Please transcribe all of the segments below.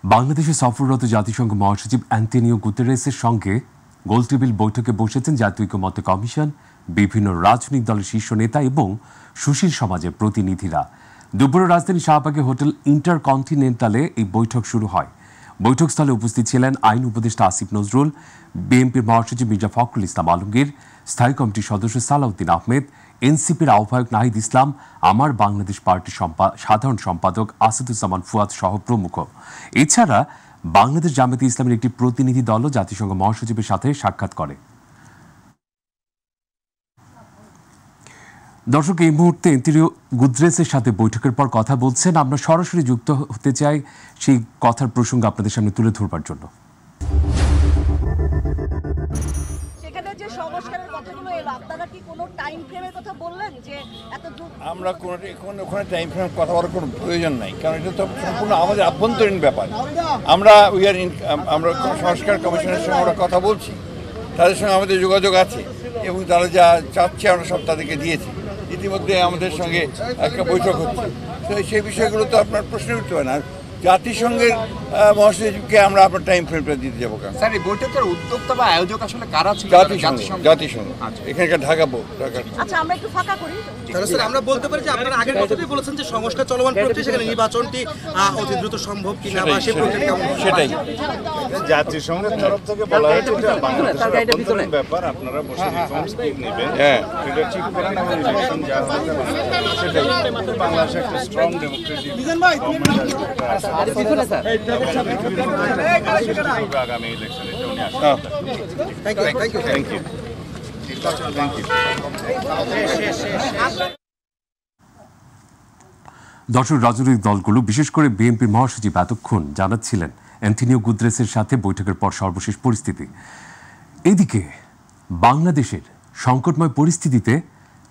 বাংলাদেশে সফররত জাতিসংঘ মহাসচিব অ্যান্টোনিও গুতেরেসের সঙ্গে গোলটেবিল বৈঠকে বসেছেন জাতীয় ঐক্যমত্য কমিশন, বিভিন্ন রাজনৈতিক দলের শীর্ষ নেতা এবং সুশীল সমাজের প্রতিনিধিরা। দুপুরে রাজধানী শাহবাগে হোটেল ইন্টারকন্টিনেন্টালে এই বৈঠক শুরু হয়। বৈঠকস্থলে উপস্থিত ছিলেন আইন উপদেষ্টা আসিফ নজরুল, বিএনপির মহাসচিব মির্জা ফখরুল ইসলাম আলমগীর, স্থায়ী কমিটির সদস্য সালাউদ্দিন আহমেদ, এনসিপির আহ্বায়ক নাহিদ ইসলাম, আমার বাংলাদেশ পার্টির সাধারণ সম্পাদক আসাদুজ্জামান ফুয়াদ সহ প্রমুখ। এছাড়া বাংলাদেশ জামায়াতে ইসলামের একটি প্রতিনিধি দলও জাতিসংঘ মহাসচিবের সাথে সাক্ষাৎ করে। দর্শক, এই মুহূর্তে অ্যান্টোনিও গুতেরেসের সাথে বৈঠকের পর কথা বলছেন। আমরা সরাসরি যুক্ত হতে চাই সেই কথার প্রসঙ্গ আপনাদের সামনে তুলে ধরবার জন্য। সেখানে যে সংস্কারের কথাগুলো এলো, আপনারা কি কোনো টাইম ফ্রেমের কথা বললেন যে এত দূর? আমরা ওখানে টাইম ফ্রেম কথা বলার কোনো প্রয়োজন নাই, কারণ এটা তো সম্পূর্ণ আমাদের আভ্যন্তরীণ ব্যাপার। আমরা সংস্কার কমিশনের সঙ্গে আমরা কথা বলছি, তাদের সঙ্গে আমাদের যোগাযোগ আছে এবং তারা যা চাচ্ছে আমরা সব তাদেরকে দিয়েছি। ইতিমধ্যে আমাদের সঙ্গে একটা বৈঠক হচ্ছে, তো সেই বিষয়গুলো তো আপনার প্রশ্ন উঠতে হয় না। জাতিসংঘের মহাসচিবকে আমরা আপনার টাইম ফ্রেমটা দিতে যাবো কেন? স্যার, এই বৈঠকের উদ্যোক্তা বা আয়োজক আসলে কারা ছিল? জাতিসংঘ এখানকার ঢাকা। আচ্ছা, আমরা একটু ফাঁকা করি। তাহলে স্যার আমরা বলতে পারি যে আপনারা আগের কথাতেই বলেছেন যে সংস্কার চলমান প্রক্রিয়া, সেখানে নির্বাচনটি অতি দ্রুত সম্ভব কিনা বা সেই প্রক্রিয়া কেমন? সেটাই জাতিসংঘের তরফ থেকে বলা হয়েছে যে বাংলাদেশের আভ্যন্তরীণ ব্যাপার, আপনারা বসে রিফর্মস নেবেন, এটা ঠিক করেন এবং ইলেকশন যা হবে সেটাই। বাংলাদেশে একটা স্ট্রং ডেমোক্রেসি আগামী ইলেকশনে থ্যাংক ইউ। দর্শক, রাজনৈতিক দলগুলো বিশেষ করে বিএনপির মহাসচিব এতক্ষণ জানাচ্ছিলেন অ্যান্টোনিও গুতেরেসের সাথে বৈঠকের পর সর্বশেষ পরিস্থিতি। এদিকে বাংলাদেশের সংকটময় পরিস্থিতিতে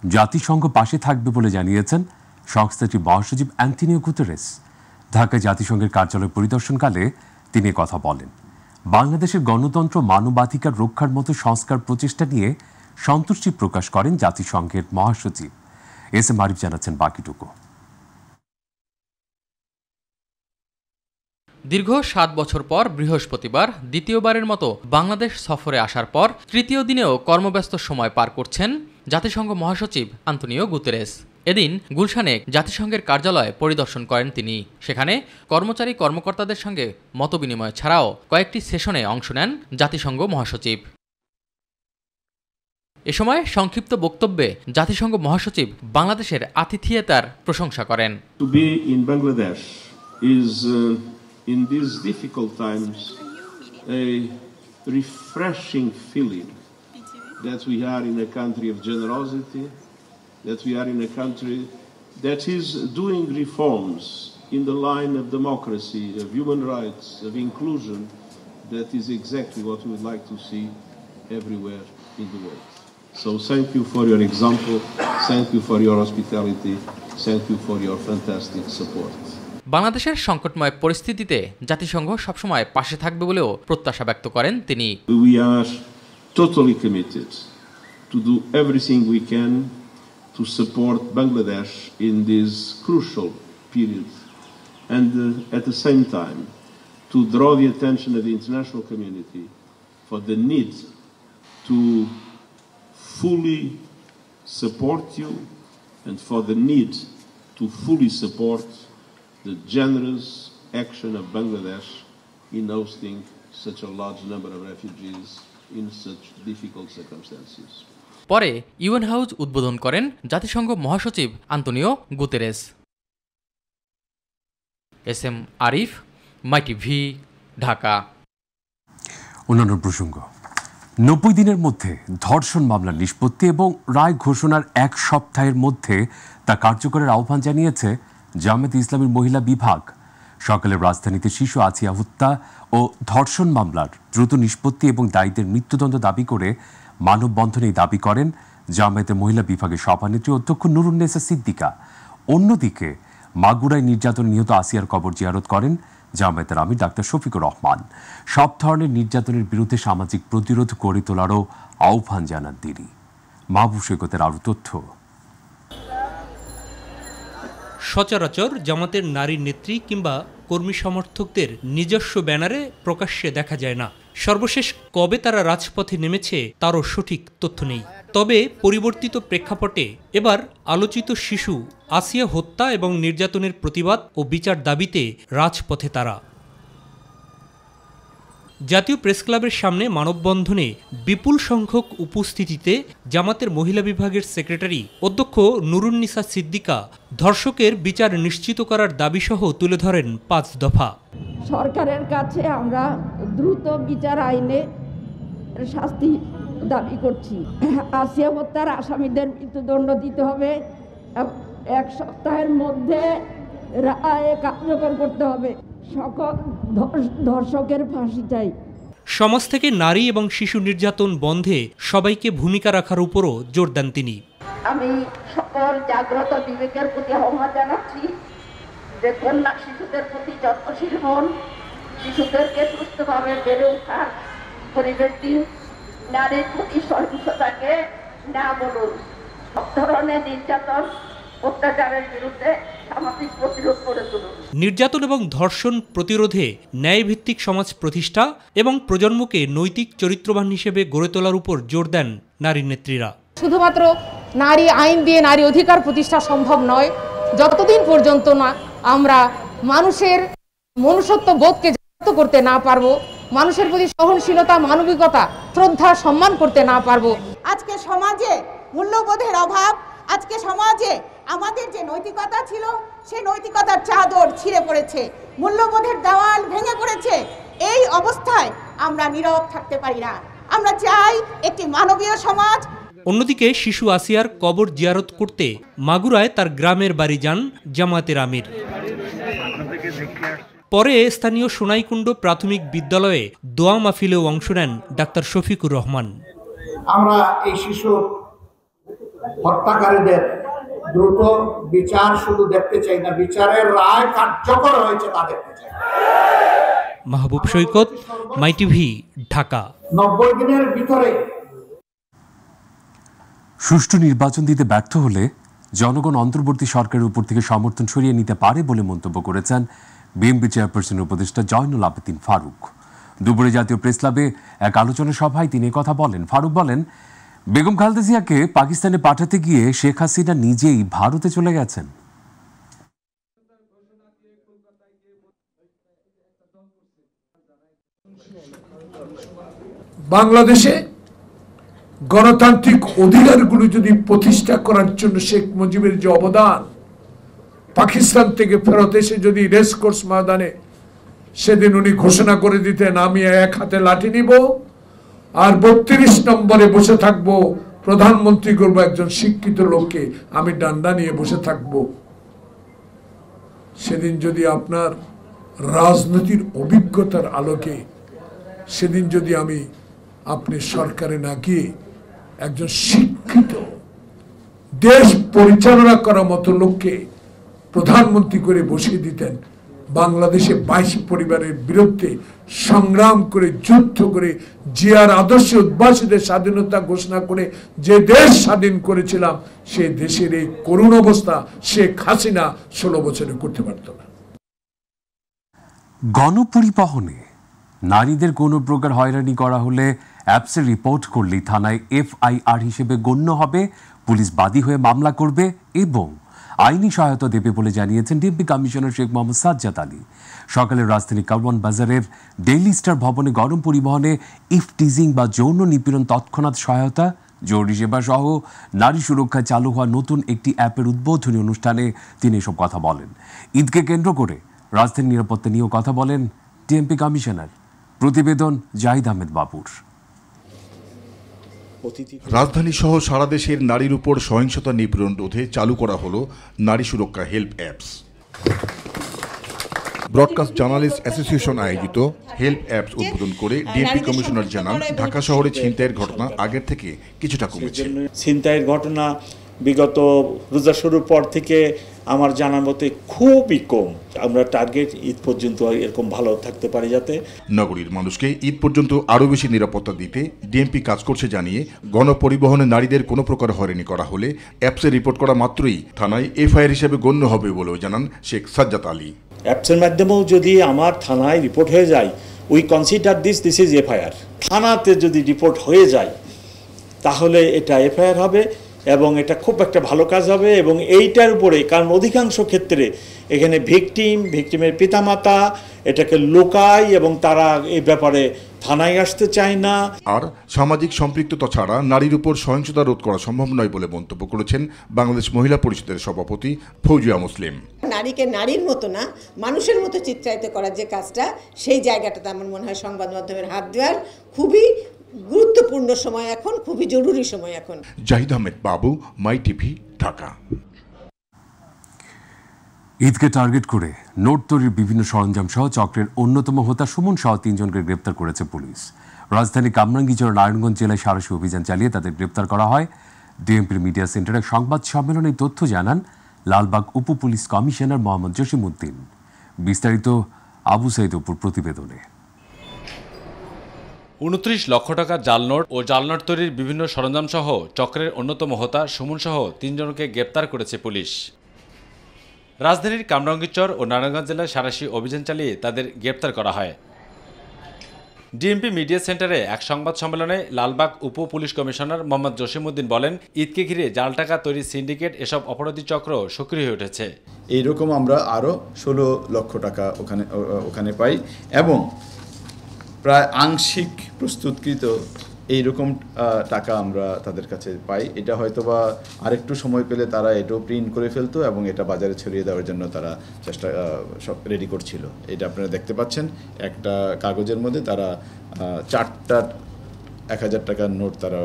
জাতিসংঘ পাশে থাকবে বলে জানিয়েছেন সংস্থাটির মহাসচিব অ্যান্টোনিও গুতেরেস। ঢাকায় জাতিসংঘের কার্যালয় পরিদর্শনকালে তিনি কথা বলেন। বাংলাদেশের গণতন্ত্র, মানবাধিকার রক্ষার মতো সংস্কার প্রচেষ্টা নিয়ে সন্তুষ্টি প্রকাশ করেন জাতিসংঘের মহাসচিব। এস এম আরিফ জানাচ্ছেন বাকিটুকু। দীর্ঘ ৭ বছর পর বৃহস্পতিবার দ্বিতীয়বারের মতো বাংলাদেশ সফরে আসার পর তৃতীয় দিনেও কর্মব্যস্ত সময় পার করছেন জাতিসংঘ মহাসচিব অ্যান্টোনিও গুতেরেস। এদিন গুলশানে জাতিসংঘের কার্যালয় পরিদর্শন করেন তিনি। সেখানে কর্মচারী কর্মকর্তাদের সঙ্গে মতবিনিময় ছাড়াও কয়েকটি সেশনে অংশ নেন জাতিসংঘ মহাসচিব। এ সময় সংক্ষিপ্ত বক্তব্যে জাতিসংঘ মহাসচিব বাংলাদেশের আতিথেয়তার প্রশংসা করেন। In these difficult times, a refreshing feeling that we are in a country of generosity, that we are in a country that is doing reforms in the line of democracy, of human rights, of inclusion. That is exactly what we would like to see everywhere in the world. So thank you for your example, thank you for your hospitality, thank you for your fantastic support. বাংলাদেশের সংকটময় পরিস্থিতিতে জাতিসংঘ সবসময় পাশে থাকবে বলেও প্রত্যাশা ব্যক্ত করেন তিনি। We are totally committed to do everything we can to support Bangladesh in this crucial period and at the same time to draw the attention of the international community for the need to fully support you and for the need to fully support the generous action of Bangladesh in hosting such a large number of refugees in such difficult circumstances. পরে UN house উদ্বোধন করেন জাতিসংঘ মহাসচিব Antonio Guterres. S M Arif, MyTV, Dhaka. অন্যান্য প্রসঙ্গ, ৯০ দিনের মধ্যে ধর্ষণ মামলার নিষ্পত্তি এবং রায় ঘোষণার ১ সপ্তাহের মধ্যে তা কার্যকরের আহ্বান জানিয়েছে জামায়াতে ইসলামের মহিলা বিভাগ। সকালে রাজধানীতে শিশু আসিয়া হত্যা ও ধর্ষণ মামলার দ্রুত নিষ্পত্তি এবং দায়ীদের মৃত্যুদণ্ড দাবি করে মানববন্ধনে দাবি করেন জামায়াতের মহিলা বিভাগের সভানেত্রী অধ্যক্ষ নুরুন্নেসা সিদ্দিকা। অন্যদিকে মাগুরায় নির্যাতনে নিহত আসিয়ার কবর জিয়ারত করেন জামায়াতের আমির ডাক্তার শফিকুর রহমান। সব ধরনের নির্যাতনের বিরুদ্ধে সামাজিক প্রতিরোধ গড়ে তোলারও আহ্বান জানান তিনি। মাহবুব সৈকতের আরও তথ্য। সচরাচর জামাতের নারী নেত্রী কিংবা কর্মী সমর্থকদের নিজস্ব ব্যানারে প্রকাশ্যে দেখা যায় না। সর্বশেষ কবে তারা রাজপথে নেমেছে তারও সঠিক তথ্য নেই। তবে পরিবর্তিত প্রেক্ষাপটে এবার আলোচিত শিশু আসিয়া হত্যা এবং নির্যাতনের প্রতিবাদ ও বিচার দাবিতে রাজপথে তারা। জাতীয় প্রেসক্লাবের সামনে মানববন্ধনে বিপুল সংখ্যক উপস্থিতিতে জামাতের মহিলা বিভাগের সেক্রেটারি অধ্যক্ষ নুরুন্নিসা সিদ্দিকা ধর্ষকের বিচার নিশ্চিত করার দাবিসহ তুলে ধরেন ৫ দফা। সরকারের কাছে আমরা দ্রুত বিচার আইনে শাস্তি দাবি করছি। আসিয়া হত্যার আসামিদের মৃত্যুদণ্ড দিতে হবে, 1 সপ্তাহের মধ্যে রায় কার্যকর করতে হবে, সকল ধর্ষকের ফাঁসি চাই। সমাজ থেকে নারী এবং শিশু নির্যাতন বন্ধে সবাইকে ভূমিকা রাখার উপরও জোর দেন তিনি। আমি সকল জাগ্রত বিবেকের প্রতি আহ্বান জানাচ্ছি যে কন্যা শিশুদের প্রতি যত্নশীল হন, শিশুদেরকে সুস্থভাবে বেড়ে ওঠার পরিবেশ দিন, নারীর প্রতি সহিংসতাকে না বলুন, সব ধরনের নির্যাতন অত্যাচারের বিরুদ্ধে সামাজিক প্রতিরোধ করে তুলুন। নির্যাতন এবং ধর্ষণ প্রতিরোধে ন্যায়ভিত্তিক সমাজ প্রতিষ্ঠা এবং প্রজন্মকে নৈতিক চরিত্রবান হিসেবে গড়ে তোলার উপর জোর দেন নারী নেত্রীরা। শুধুমাত্র নারী আইন দিয়ে নারী অধিকার প্রতিষ্ঠা সম্ভব নয় যতদিন পর্যন্ত না আমরা মানুষের মনুষ্যত্ব বোধকে জাগ্রত করতে না পারবো, মানুষের প্রতি সহনশীলতা, মানবিকতা, শ্রদ্ধা, সম্মান করতে না পারবো। আজকে সমাজে মূল্যবোধের অভাব, আজকে সমাজে আমাদের যে নৈতিকতা ছিল সেই নৈতিকতার চাদর ছিঁড়ে পড়েছে, মূল্যবোধের দেওয়াল ভেঙে পড়েছে। এই অবস্থায় আমরা নীরব থাকতে পারি না। আমরা চাই একটি মানবীয় সমাজ। অন্যদিকে শিশু আসিয়ার কবর জিয়ারত করতে মাগুরায় তার গ্রামের বাড়ি যান জামায়াতের আমির। পরে স্থানীয় সোনাইকুণ্ড প্রাথমিক বিদ্যালয়ে দোয়া মাহফিলেও অংশ নেন ডাক্তার শফিকুর রহমান। আমরা এই শিশু হত্যাকারীদের দ্রুত বিচার শুধু দেখতে চাই না, বিচারের রায় কার্যকর হয়েছে তা দেখতে চাই। মাহবুব সৈকত, মাই টিভি, ঢাকা। 90 দিনের ভিতরে সুষ্ঠু নির্বাচন দিতে ব্যর্থ হলে জনগণ অন্তর্বর্তী সরকারের উপর থেকে সমর্থন সরিয়ে নিতে পারে বলে মন্তব্য করেছেন বিএনপি চেয়ারপারসনের উপদেষ্টা জয়নুল আবেদিন ফারুক। দুপুরে জাতীয় প্রেসক্লাবে এক আলোচনা সভায় তিনি কথা বলেন। ফারুক বলেন, বেগম খালেদা জিয়াকে পাকিস্তানে পাঠাতে গিয়ে শেখ হাসিনা নিজেই ভারতে চলে গেছেন। বাংলাদেশে গণতান্ত্রিক অধিকারগুলো যদি প্রতিষ্ঠা করার জন্য শেখ মুজিবের যে অবদান, পাকিস্তান থেকে ফেরত এসে যদি রেসকোর্স ময়দানে সেদিন উনি ঘোষণা করে দিতেন, আমি এক হাতে লাঠি নিব আর 32 নম্বরে বসে থাকবো, প্রধানমন্ত্রী করবো একজন শিক্ষিত লোককে, আমি ডান্ডা নিয়ে বসে থাকবো। সেদিন যদি আপনার রাজনীতির অভিজ্ঞতার আলোকে সেদিন যদি আপনি সরকারে না গিয়ে একজন শিক্ষিত দেশ পরিচালনা করার মতো লোককে প্রধানমন্ত্রী করে বসিয়ে দিতেন, বাংলাদেশে 22 পরিবারের বিরুদ্ধে সংগ্রাম করে যুদ্ধ করে জিয়ার আদর্শে উদ্ভাসিত স্বাধীনতা ঘোষণা করে যে দেশ স্বাধীন করেছিলাম, সেই দেশের এই করুণ অবস্থা শেখ হাসিনা 16 বছরে করতে পারত না। গণপরিবহনে নারীদের কোনো প্রকার হয়রানি করা হলে অ্যাপসে রিপোর্ট করলেই থানায় FIR হিসেবে গণ্য হবে, পুলিশ বাদী হয়ে মামলা করবে এবং আইনি সহায়তা দেবে বলে জানিয়েছেন ডিএমপি কমিশনার শেখ মোহাম্মদ সাজ্জাদ আলী। সকালে রাজধানী কারওয়ান বাজারের ডেইলি স্টার ভবনে গণপরিবহনে ইফটিজিং বা যৌন নিপীড়ন তৎক্ষণাৎ সহায়তা, জরুরি সেবা সহ নারী সুরক্ষায় চালু হওয়া নতুন একটি অ্যাপের উদ্বোধনী অনুষ্ঠানে তিনি এসব কথা বলেন। ঈদকে কেন্দ্র করে রাজধানীর নিরাপত্তা নিয়েও কথা বলেন ডিএমপি কমিশনার। প্রতিবেদন জাহিদ আহমেদ বাবুর। রাজধানী সহ সারা দেশের নারীর উপর সহিংসতা নিপীড়ন রোধে চালু করা হলো নারী সুরক্ষা help apps. Broadcast journalist association আয়োজিত হেল্প অ্যাপস উদ্বোধন করে ডিএমপি কমিশনার জানান, ঢাকা শহরে ছিনতাইয়ের ঘটনা আগের থেকে কিছুটা কমেছে। ছিনতাইয়ের ঘটনা বিগত রোজা শুরুর পর থেকে আমার জানার মতে খুবই কম। আমরা টার্গেট ঈদ পর্যন্ত এরকম ভালো থাকতে পারি যাতে নগরীর মানুষকে ঈদ পর্যন্ত আরও বেশি নিরাপত্তা দিতে ডিএমপি কাজ করছে জানিয়ে গণপরিবহনে নারীদের কোনো প্রকার হয়রানি করা হলে অ্যাপসে রিপোর্ট করা মাত্রই থানায় FIR হিসেবে গণ্য হবে বলেও জানান শেখ সাজ্জাদ আলী। অ্যাপসের মাধ্যমেও যদি আমার থানায় রিপোর্ট হয়ে যায়, we consider this is FIR. থানাতে যদি রিপোর্ট হয়ে যায় তাহলে এটা এফআইআর হবে এবং এটা খুব একটা ভালো কাজ হবে। এবং এইটার উপরে, কারণ অধিকাংশ ক্ষেত্রে এখানে ভিকটিমের পিতামাতা এটাকে লোকায় এবং তারা এই ব্যাপারে থানায় আসতে চায় না। আর সামাজিক সম্পৃক্ততা ছাড়া নারীর উপর সহিংসতা রোধ করা সম্ভব নয় বলে মন্তব্য করেছেন বাংলাদেশ মহিলা পরিষদের সভাপতি ফৌজিয়া মুসলিম। নারীকে নারীর মতো না, মানুষের মতো চিত্রায়িত করার যে কাজটা, সেই জায়গাটাতে আমার মনে হয় সংবাদ মাধ্যমের হাত দেওয়ার খুবই গুরুত্বপূর্ণ সময় এখন, খুবই জরুরি সময় এখন। জাহিদ আহমেদ বাবু, মাই টিভি, ঢাকা। ঈদকে টার্গেট করে নোট তৈরির বিভিন্ন সরঞ্জাম সহ চক্রের অন্যতম হোতা সুমন সহ 3 জনকে গ্রেপ্তার করেছে পুলিশ। রাজধানী কামরাঙ্গীরচর নারায়ণগঞ্জ জেলায় সাঁড়াশি অভিযান চালিয়ে তাদের গ্রেপ্তার করা হয়। ডিএমপির মিডিয়া সেন্টারে সংবাদ সম্মেলনে তথ্য জানান লালবাগ উপ পুলিশ কমিশনার মোহাম্মদ জসিমউদ্দিন। বিস্তারিত আবু সাইদ অপুর প্রতিবেদনে। 29 লক্ষ টাকা জাল নোট ও জাল নোট তৈরির বিভিন্ন সরঞ্জাম সহ চক্রের অন্যতম হোতা সুমন সহ 3 জনকে গ্রেপ্তার করেছে পুলিশ। রাজধানীর কামরাঙ্গীরচর ও নারায়ণগঞ্জ জেলায় সাঁড়াশি অভিযান চালিয়ে তাদের গ্রেপ্তার করা হয়। ডিএমপি মিডিয়া সেন্টারে এক সংবাদ সম্মেলনে লালবাগ উপ পুলিশ কমিশনার মোহাম্মদ জসিমউদ্দিন বলেন, ঈদকে ঘিরে জাল টাকা তৈরির সিন্ডিকেট এসব অপরাধী চক্র সক্রিয় হয়ে উঠেছে। এইরকম আমরা আরও 16 লক্ষ টাকা ওখানে পাই এবং প্রায় আংশিক প্রস্তুতকৃত এইরকম টাকা আমরা তাদের কাছে পাই। এটা হয়তোবা আরেকটু সময় পেলে তারা এটাও প্রিন্ট করে ফেলতো এবং এটা বাজারে ছড়িয়ে দেওয়ার জন্য তারা চেষ্টা সব রেডি করছিল। এটা আপনারা দেখতে পাচ্ছেন, একটা কাগজের মধ্যে তারা 4টা 1000 টাকার নোট তারা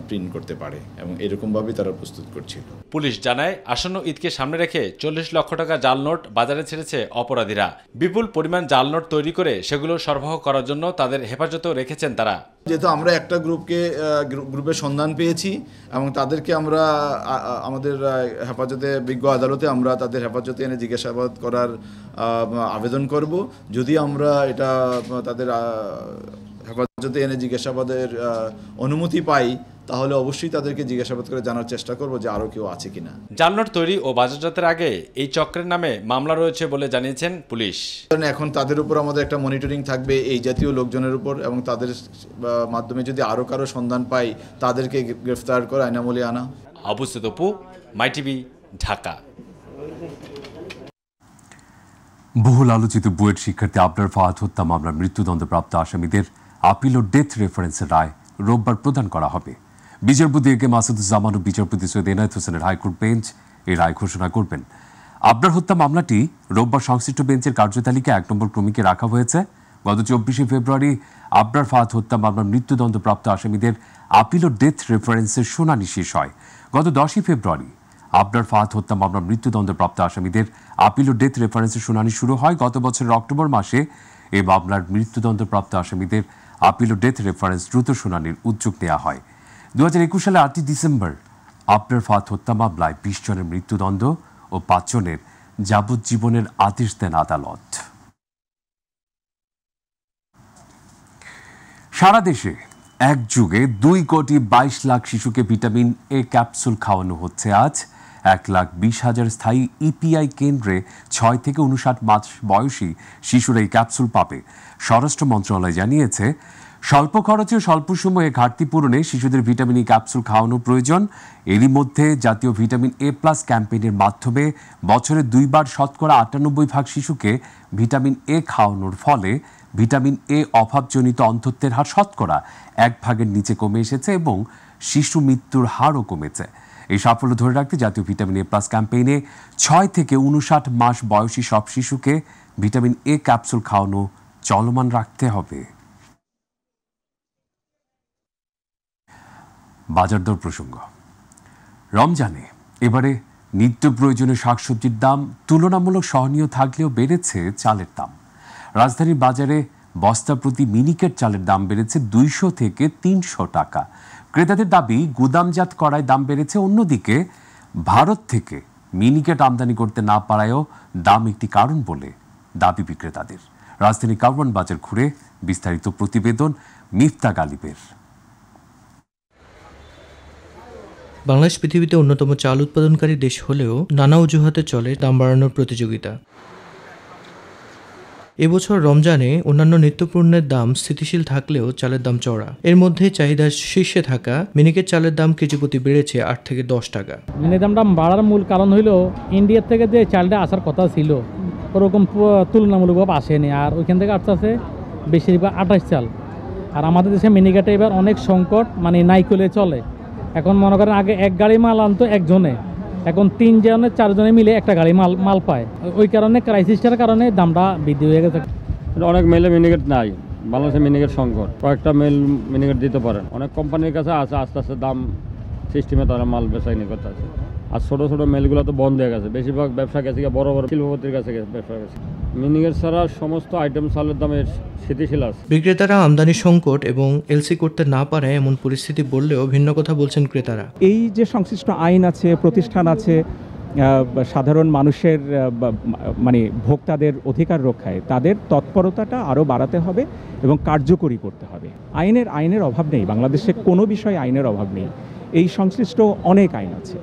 প্রিন্ট করতে পারে এবং এরকমভাবেই তারা প্রস্তুত করছিল। পুলিশ জানায়, আসন্ন ঈদকে সামনে রেখে 40 লক্ষ টাকা জাল নোট বাজারে ছেড়েছে অপরাধীরা। বিপুল পরিমাণ জাল নোট তৈরি করে সেগুলো সরবরাহ করার জন্য তাদের হেফাজতেও রেখেছেন তারা। যেহেতু আমরা একটা গ্রুপের সন্ধান পেয়েছি এবং তাদেরকে আমরা আমাদের হেফাজতে, বিজ্ঞ আদালতে আমরা তাদের হেফাজতে এনে জিজ্ঞাসাবাদ করার আবেদন করব। যদি আমরা এটা তাদের হেফাজতে এনে জিজ্ঞাসাবাদের অনুমতি পাই তাহলে অবশ্যই তাদেরকে জিজ্ঞাসাবাদ করে জানার চেষ্টা করব যে আরও কেউ আছে কিনা। জাল নোট তৈরি ও বাজারজাতের আগে এই চক্রের নামে মামলা রয়েছে বলে জানিয়েছেন পুলিশ। এখন তাদের উপর আমাদের একটা মনিটরিং থাকবে এই জাতীয় লোকজনের উপর এবং তাদের মাধ্যমে যদি আরও কারো সন্ধান পাই তাদেরকে গ্রেফতার করে আইনামূলে আনা। আবু সাইদ অপু, মাই টিভি, ঢাকা। বহুল আলোচিত বুয়েট শিক্ষার্থী আবরার ফাহাদ হত্যা মামলার মৃত্যুদণ্ডপ্রাপ্ত আসামিদের আপিল ও ডেথ রেফারেন্সের রায় রোববার প্রদান করা হবে। বিচারপতি এ কে মাসুদুজ্জামান ও বিচারপতি সৈয়দ এনায়েত হোসেনের হাইকোর্ট বেঞ্চ এই রায় ঘোষণা করবেন। আবরার হত্যা মামলাটি রোববার সংশ্লিষ্ট বেঞ্চের কার্যতালিকায় 1 নম্বর ক্রমিকে রাখা হয়েছে। গত 24শে ফেব্রুয়ারি আবরার ফাহাদ হত্যা মামলার মৃত্যুদণ্ডপ্রাপ্ত আসামিদের আপিল ও ডেথ রেফারেন্সের শুনানি শেষ হয়। গত 10ই ফেব্রুয়ারি আবরার ফাহাদ হত্যা মামলার মৃত্যুদণ্ডপ্রাপ্ত আসামিদের আপিল ও ডেথ রেফারেন্সের শুনানি শুরু হয়। গত বছরের অক্টোবর মাসে এই মামলার মৃত্যুদণ্ডপ্রাপ্ত আসামিদের আপিল ও ডেথ রেফারেন্স দ্রুত শুনানির উদ্যোগ নেওয়া হয়। 2021 সালে 8 ডিসেম্বর আবরার ফাহাদ হত্যা মামলায় 20 জনের মৃত্যুদণ্ড ও 5 জনের যাবজ্জীবনের আদেশ দেন আদালত। সারা দেশে এক যুগে 2,22,00,000 শিশুকে ভিটামিন এ ক্যাপসুল খাওয়ানো হচ্ছে। আজ 1,20,000 স্থায়ী ইপিআই কেন্দ্রে 6 থেকে 59 মাস বয়সী শিশুরা এই ক্যাপসুল পাবে। স্বরাষ্ট্র মন্ত্রণালয় জানিয়েছে, স্বল্প খরচে স্বল্প সময়ে ঘাটতি পূরণে শিশুদের ভিটামিন ই ক্যাপসুল খাওয়ানো প্রয়োজন। এরই মধ্যে জাতীয় ভিটামিন এ প্লাস ক্যাম্পেইনের মাধ্যমে বছরে 2 বার শতকরা 98% শিশুকে ভিটামিন এ খাওয়ানোর ফলে ভিটামিন এ অভাবজনিত অন্ধত্বের হার শতকরা 1% নিচে কমে এসেছে এবং শিশু মৃত্যুর হারও কমেছে। এই সাফল্য ধরে রাখতে জাতীয় ভিটামিন এ প্লাস ক্যাম্পেইনে 6 থেকে 59 মাস বয়সী সব শিশুকে ভিটামিন এ ক্যাপসুল খাওয়ানো চলমান রাখতে হবে। বাজার দর প্রসঙ্গ। রমজানে এবারে নিত্য প্রয়োজনীয় শাকসবজির দাম তুলনামূলক সহনীয় থাকলেও বেড়েছে চালের দাম। রাজধানীর বাজারে বস্তা প্রতি মিনিকেট চালের দাম বেড়েছে 200 থেকে 300 টাকা। ক্রেতাদের দাবি, গুদামজাত করায় দাম বেড়েছে। অন্যদিকে ভারত থেকে মিনিকেট আমদানি করতে না পারায়ও দাম একটি কারণ বলে দাবি বিক্রেতাদের। রাজধানী কারওয়ান বাজার ঘুরে বিস্তারিত প্রতিবেদন মিফতা গালিবের। বাংলাদেশ পৃথিবীতে অন্যতম চাল উৎপাদনকারী দেশ হলেও নানা অজুহাতে চলে দাম বাড়ানোর প্রতিযোগিতা। এবছর রমজানে অন্যান্য নিত্যপণ্যের দাম স্থিতিশীল থাকলেও চালের দাম চড়া। এর মধ্যে চাহিদার শীর্ষে থাকা মিনিকেট চালের দাম কেজি প্রতি বেড়েছে 8 থেকে 10 টাকা। মিনিকেট দামটা বাড়ার মূল কারণ হইল ইন্ডিয়ার থেকে যে চালটা আসার কথা ছিল ওরকম তুলনামূলকভাবে আসেনি, আর ওইখান থেকে আসছে বেশিরভাগ 28 চাল। আর আমাদের দেশে মিনিকেটে এবার অনেক সংকট, মানে নাই করলে চলে। এখন মনে করেন আগে এক গাড়ি মাল আনতো একজনে, এখন 3 জনে 4 জনে মিলে একটা গাড়ি মাল পায়। ওই কারণে ক্রাইসিসটার কারণে দামটা বৃদ্ধি হয়ে গেছে। অনেক মেলে মিনিকেট নাই, বাংলাদেশে মিনিকেট সংকট, কয়েকটা মেল মিনিকেট দিতে পারেন। অনেক কোম্পানির কাছে আছে, আস্তে আস্তে দাম সিস্টেমে তারা মাল বেচাইনি করতে আছে। আর ছোটো ছোটো মেলগুলো তো বন্ধ হয়ে গেছে, বেশিরভাগ ব্যবসা গেছে বড় বড় শিল্পপতির কাছে ব্যবসা গেছে। মিনিকেট ছাড়া সমস্ত আইটেম চালের দামের স্থিতিশীল আছে। বিক্রেতারা আমদানি সংকট এবং এলসি করতে না পারে এমন পরিস্থিতি বললেও ভিন্ন কথা বলছেন ক্রেতারা। এই যে সংশ্লিষ্ট আইন আছে, প্রতিষ্ঠান আছে, সাধারণ মানুষের মানে ভোক্তাদের অধিকার রক্ষায় তাদের তৎপরতাটা আরও বাড়াতে হবে এবং কার্যকরী করতে হবে। আইনের অভাব নেই, বাংলাদেশে কোনো বিষয়ে আইনের অভাব নেই। এই সংশ্লিষ্ট অনেক আইন আছে,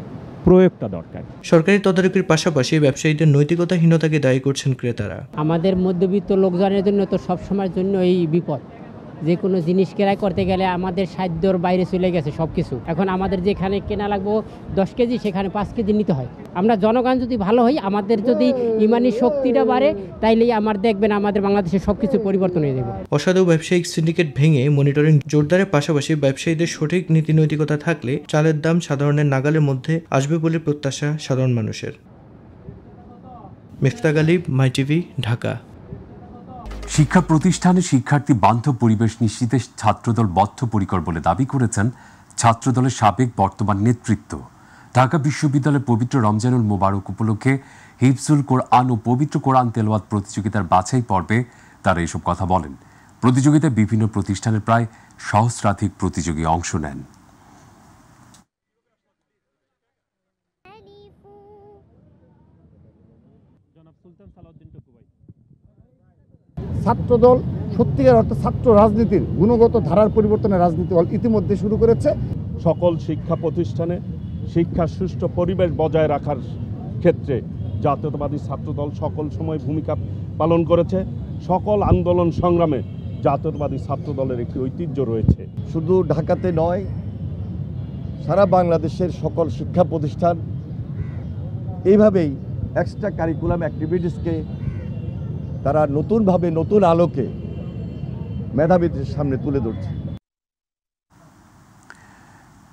প্রয়োগটা দরকার। সরকারি তদারকির পাশাপাশি ব্যবসায়ীদের নৈতিকতাহীনতাকে দায়ী করছেন ক্রেতারা। আমাদের মধ্যবিত্ত লোকজনের জন্য তো সবসময়ের জন্য এই বিপদ, যে কোনো জিনিস ক্রয় করতে গেলে আমাদের সাধ্যর বাইরে চলে গেছে সব কিছু। এখন আমাদের যেখানে কেনা লাগবে 10 কেজি, সেখানে 5 কেজি নিতে হয়। আমরা জনগণ যদি ভালো হই, আমাদের যদি ইমানি শক্তিটা বাড়ে, তাইলেই দেখবেন আমাদের বাংলাদেশের সব কিছু পরিবর্তন হয়ে যাবে। অসাধু ব্যবসায়িক সিন্ডিকেট ভেঙে মনিটরিং জোরদারের পাশাপাশি ব্যবসায়ীদের সঠিক নীতি নৈতিকতা থাকলে চালের দাম সাধারণের নাগালের মধ্যে আসবে বলে প্রত্যাশা সাধারণ মানুষের। মিফতা গালিব, মাই টিভি, ঢাকা। শিক্ষা প্রতিষ্ঠানে শিক্ষার্থী বান্ধব পরিবেশ নিশ্চিতে ছাত্রদল বদ্ধপরিকর বলে দাবি করেছেন ছাত্রদলের সাবেক বর্তমান নেতৃত্ব। ঢাকা বিশ্ববিদ্যালয়ের পবিত্র রমজানুল মোবারক উপলক্ষে হিফজুল কোরআন ও পবিত্র কোরআন তেলাওয়াত প্রতিযোগিতার বাছাই পর্বে তারা এসব কথা বলেন। প্রতিযোগিতায় বিভিন্ন প্রতিষ্ঠানের প্রায় সহস্রাধিক প্রতিযোগী অংশ নেন। ছাত্রদল সত্যিকার অর্থে ছাত্র রাজনীতির গুণগত ধারার পরিবর্তনের রাজনীতি ইতিমধ্যে শুরু করেছে। সকল শিক্ষা প্রতিষ্ঠানে শিক্ষার সুষ্ঠু পরিবেশ বজায় রাখার ক্ষেত্রে জাতীয়তাবাদী ছাত্রদল সকল সময় ভূমিকা পালন করেছে। সকল আন্দোলন সংগ্রামে জাতীয়তাবাদী ছাত্রদলের একটি ঐতিহ্য রয়েছে। শুধু ঢাকাতে নয়, সারা বাংলাদেশের সকল শিক্ষা প্রতিষ্ঠান এইভাবেই এক্সট্রা কারিকুলাম অ্যাক্টিভিটিসকে তারা নতুনভাবে নতুন আলোকে মেধাবীদের সামনে তুলে ধরছে।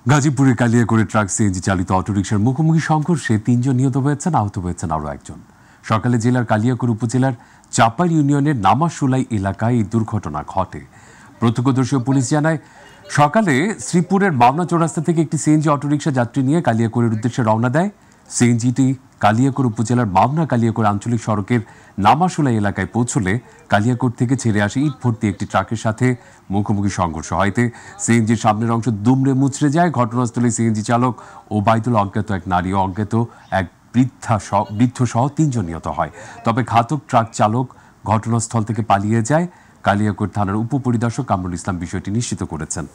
গাজীপুরে কালিয়াকৈরে ট্রাক সিএনজি চালিত অটোরিকশার মুখোমুখি সংঘর্ষে 3 জন নিহত হয়েছেন, আহত হয়েছেন আরও 1 জন। সকালে জেলার কালিয়াকৈর উপজেলার চাপাই ইউনিয়নের নামাশুলাই এলাকায় এই দুর্ঘটনা ঘটে। প্রত্যক্ষদর্শী পুলিশ জানায়, সকালে শ্রীপুরের মাওনা চৌরাস্তা থেকে একটি সিএনজি অটোরিকশা যাত্রী নিয়ে কালিয়াকৈরের উদ্দেশ্যে রওনা দেয়। সিএনজিটি কালিয়াকৈর উপজেলার মাওনা কালিয়াকৈর আঞ্চলিক সড়কের নামাশুলাই এলাকায় পৌঁছলে কালিয়াকৈর থেকে ছেড়ে আসে ইট ভর্তি একটি ট্রাকের সাথে মুখোমুখি সংঘর্ষ হয়। সিএনজির সামনের অংশ দুমড়ে মুচড়ে যায়। ঘটনাস্থলে সিএনজি চালক ওবায়দুল, অজ্ঞাত এক নারী ও অজ্ঞাত এক বৃদ্ধ সহ 3 জন নিহত হয়। তবে ঘাতক ট্রাক চালক ঘটনাস্থল থেকে পালিয়ে যায়। কালিয়াকৈর থানার উপপরিদর্শক কামরুল ইসলাম বিষয়টি নিশ্চিত করেছেন।